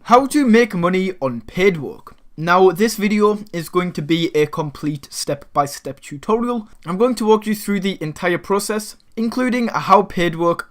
How to make money on paid work. Now this video is going to be a complete step-by-step tutorial. I'm going to walk you through the entire process, including how paid work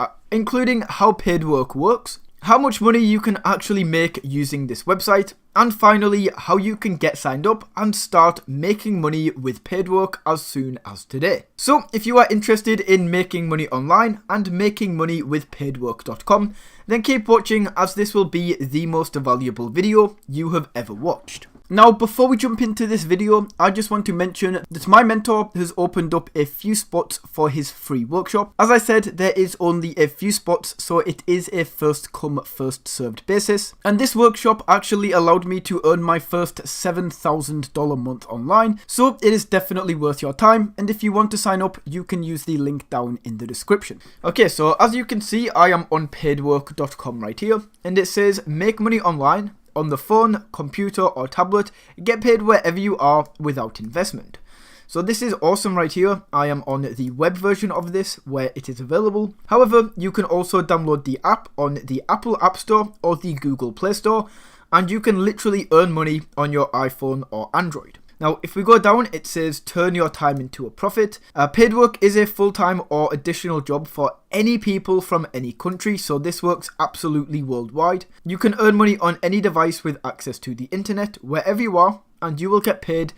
works, how much money you can actually make using this website, and finally how you can get signed up and start making money with paid work as soon as today. So if you are interested in making money online and making money with paidwork.com, then keep watching, as this will be the most valuable video you have ever watched. Now, before we jump into this video, I just want to mention that my mentor has opened up a few spots for his free workshop. As I said, there is only a few spots, so it is a first come, first served basis. And this workshop actually allowed me to earn my first $7,000 month online, so it is definitely worth your time. And if you want to sign up, you can use the link down in the description. Okay, so as you can see, I am on paidwork.com right here, and it says make money online on the phone, computer or tablet, get paid wherever you are without investment. So this is awesome right here. I am on the web version of this where it is available. However, you can also download the app on the Apple App Store or the Google Play Store, and you can literally earn money on your iPhone or Android. Now, if we go down, it says turn your time into a profit. Paid work is a full-time or additional job for any people from any country, so this works absolutely worldwide. You can earn money on any device with access to the internet, wherever you are, and you will get paid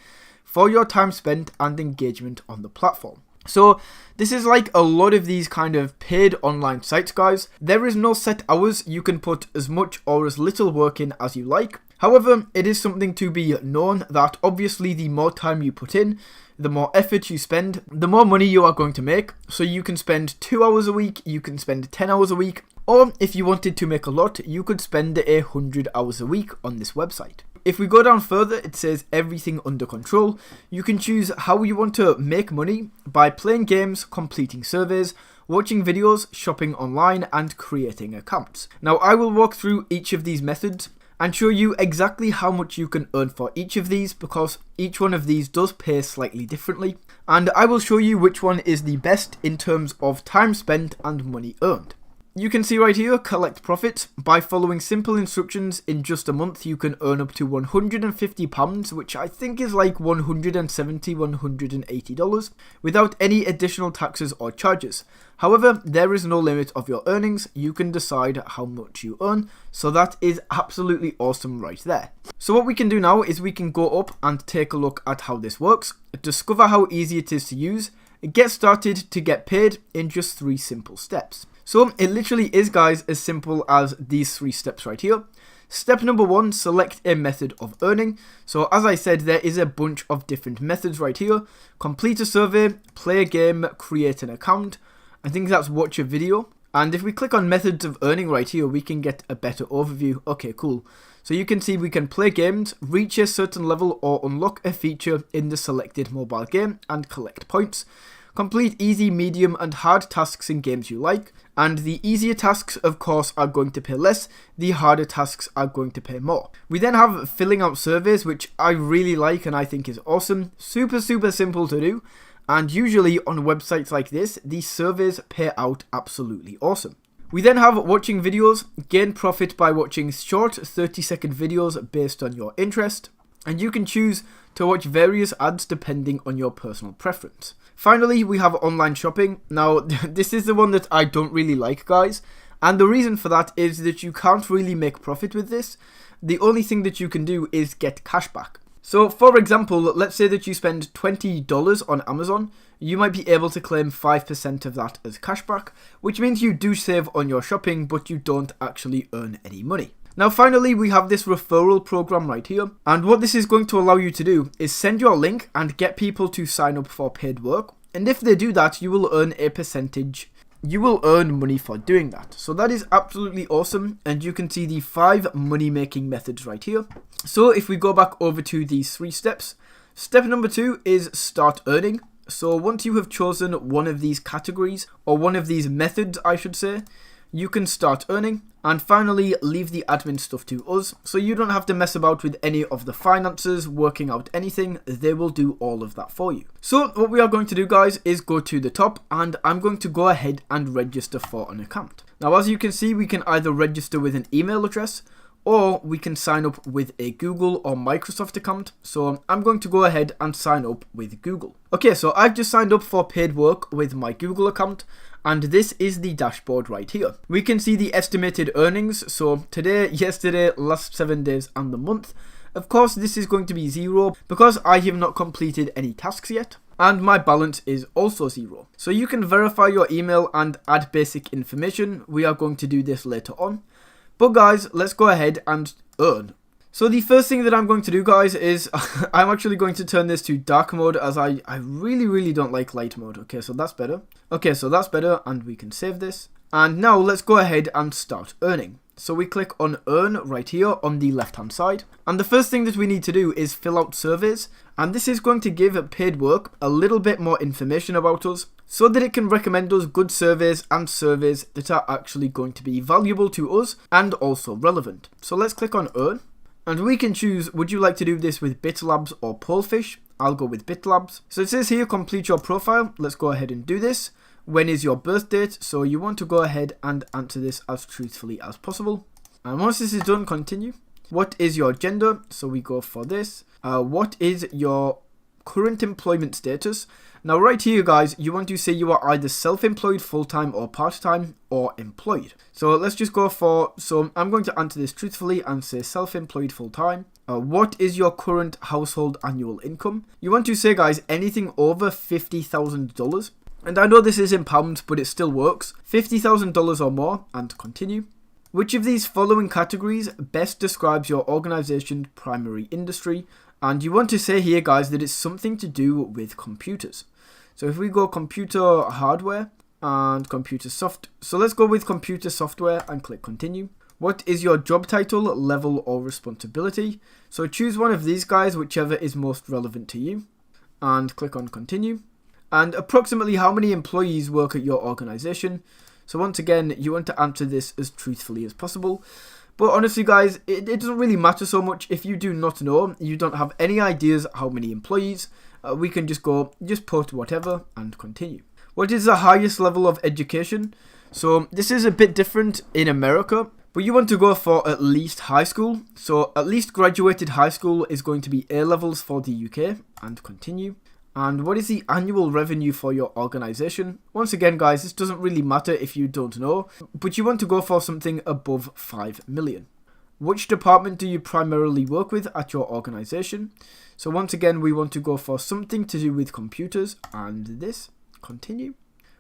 for your time spent and engagement on the platform. So this is like a lot of these kind of paid online sites, guys. There is no set hours. You can put as much or as little work in as you like. However, it is something to be known that obviously the more time you put in, the more effort you spend, the more money you are going to make. So you can spend 2 hours a week, you can spend 10 hours a week, or if you wanted to make a lot, you could spend 100 hours a week on this website. If we go down further, it says everything under control. You can choose how you want to make money by playing games, completing surveys, watching videos, shopping online, and creating accounts. Now, I will walk through each of these methods and show you exactly how much you can earn for each of these, because each one of these does pay slightly differently, and I will show you which one is the best in terms of time spent and money earned. You can see right here, collect profits. By following simple instructions, in just a month you can earn up to £150, which I think is like $180 without any additional taxes or charges. However, there is no limit of your earnings. You can decide how much you earn, so that is absolutely awesome right there. So what we can do now is we can go up and take a look at how this works, discover how easy it is to use, get started to get paid in just 3 simple steps. So it literally is, guys, as simple as these 3 steps right here. Step number 1, select a method of earning. So as I said, there is a bunch of different methods right here. Complete a survey, play a game, create an account. I think that's watch a video. And if we click on methods of earning right here, we can get a better overview. Okay, cool. So you can see we can play games, reach a certain level, or unlock a feature in the selected mobile game and collect points. Complete easy, medium, and hard tasks in games you like. And the easier tasks, of course, are going to pay less. The harder tasks are going to pay more. We then have filling out surveys, which I really like and I think is awesome. Super simple to do. And usually on websites like this, these surveys pay out absolutely awesome. We then have watching videos. Gain profit by watching short 30-second videos based on your interest. And you can choose to watch various ads depending on your personal preference. Finally, we have online shopping. Now, this is the one that I don't really like, guys. And the reason for that is that you can't really make profit with this. The only thing that you can do is get cash back. So, for example, let's say that you spend $20 on Amazon. You might be able to claim 5% of that as cashback, which means you do save on your shopping, but you don't actually earn any money. Now finally, we have this referral program right here, and what this is going to allow you to do is send your link and get people to sign up for paid work, and if they do that, you will earn a percentage. You will earn money for doing that. So that is absolutely awesome, and you can see the 5 money making methods right here. So if we go back over to these 3 steps, step number 2 is start earning. So once you have chosen one of these categories, or one of these methods I should say, you can start earning. And finally, leave the admin stuff to us, so you don't have to mess about with any of the finances, working out anything. They will do all of that for you. So what we are going to do, guys, is go to the top, and I'm going to go ahead and register for an account. Now, as you can see, we can either register with an email address, or we can sign up with a Google or Microsoft account. So I'm going to go ahead and sign up with Google. Okay, so I've just signed up for paid work with my Google account, and this is the dashboard right here. We can see the estimated earnings. So today, yesterday, last 7 days, and the month. Of course, this is going to be 0 because I have not completed any tasks yet. And my balance is also 0. So you can verify your email and add basic information. We are going to do this later on. But guys, let's go ahead and earn. So the first thing that I'm going to do, guys, is I'm actually going to turn this to dark mode, as I really don't like light mode. Okay, so that's better. Okay, so that's better, and we can save this. And now let's go ahead and start earning. So we click on earn right here on the left hand side. And the first thing that we need to do is fill out surveys. And this is going to give paid work a little bit more information about us, so that it can recommend us good surveys and surveys that are actually going to be valuable to us and also relevant. So let's click on earn. And we can choose, would you like to do this with BitLabs or Polefish? I'll go with BitLabs. So it says here, complete your profile. Let's go ahead and do this. When is your birth date? So you want to go ahead and answer this as truthfully as possible. And once this is done, continue. What is your gender? So we go for this. What is your current employment status? Now right here, guys, you want to say you are either self-employed, full-time, or part-time, or employed. So let's just go for, so I'm going to answer this truthfully and say self-employed, full-time. What is your current household annual income? You want to say, guys, anything over $50,000. And I know this is in pounds, but it still works. $50,000 or more, and continue. Which of these following categories best describes your organization's primary industry? And you want to say here, guys, that it's something to do with computers. So if we go computer hardware and computer soft. So let's go with computer software and click continue. What is your job title, level, or responsibility? So choose one of these, guys, whichever is most relevant to you. And click on continue. And approximately how many employees work at your organization? So once again, you want to answer this as truthfully as possible. But honestly, guys, it doesn't really matter so much if you do not know, you don't have any ideas how many employees. We can just put whatever and continue. What is the highest level of education? So this is a bit different in America, but you want to go for at least high school. So at least graduated high school is going to be A levels for the UK, and continue. And what is the annual revenue for your organization? Once again, guys, this doesn't really matter if you don't know, but you want to go for something above 5 million. Which department do you primarily work with at your organization? So once again, we want to go for something to do with computers, and this, continue.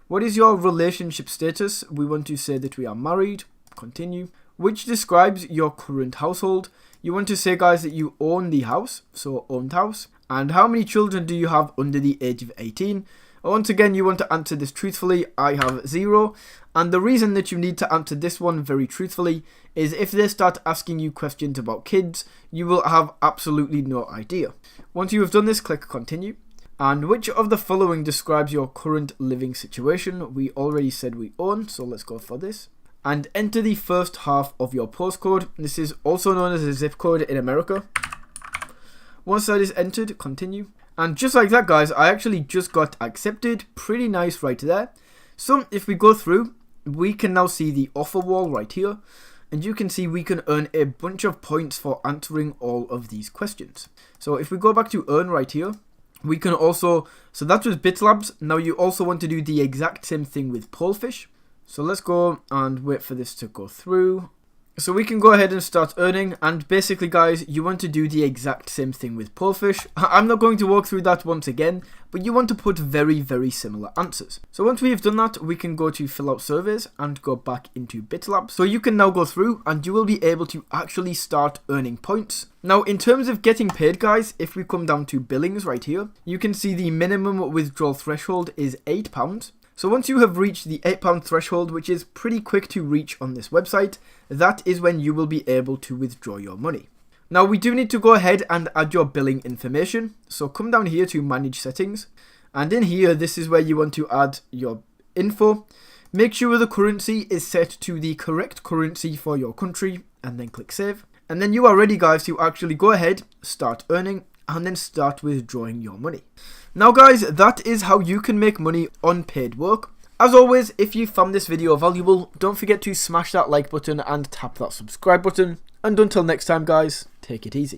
What is your relationship status? We want to say that we are married, continue. Which describes your current household? You want to say, guys, that you own the house, so owned house. And how many children do you have under the age of 18? Once again, you want to answer this truthfully. I have 0. And the reason that you need to answer this one very truthfully is if they start asking you questions about kids, you will have absolutely no idea. Once you have done this, click continue. And which of the following describes your current living situation? We already said we own, so let's go for this. And enter the first half of your postcode. This is also known as a zip code in America. Once that is entered, continue. And just like that, guys, I actually just got accepted. Pretty nice right there. So if we go through, we can now see the offer wall right here. And you can see we can earn a bunch of points for answering all of these questions. So if we go back to earn right here, we can also, so that was BitLabs. Now you also want to do the exact same thing with Polefish. So let's go and wait for this to go through. So we can go ahead and start earning, and basically, guys, you want to do the exact same thing with Polefish. I'm not going to walk through that once again, but you want to put very similar answers. So once we have done that, we can go to fill out surveys and go back into BitLabs. So you can now go through and you will be able to actually start earning points. Now, in terms of getting paid, guys, if we come down to billings right here, you can see the minimum withdrawal threshold is £8. So once you have reached the £8 threshold, which is pretty quick to reach on this website, that is when you will be able to withdraw your money. Now we do need to go ahead and add your billing information. So come down here to manage settings. And in here, this is where you want to add your info. Make sure the currency is set to the correct currency for your country and then click save. And then you are ready, guys, to actually go ahead, start earning, and then start withdrawing your money. Now guys, that is how you can make money on paid work. As always, if you found this video valuable, don't forget to smash that like button and tap that subscribe button. And until next time guys, take it easy.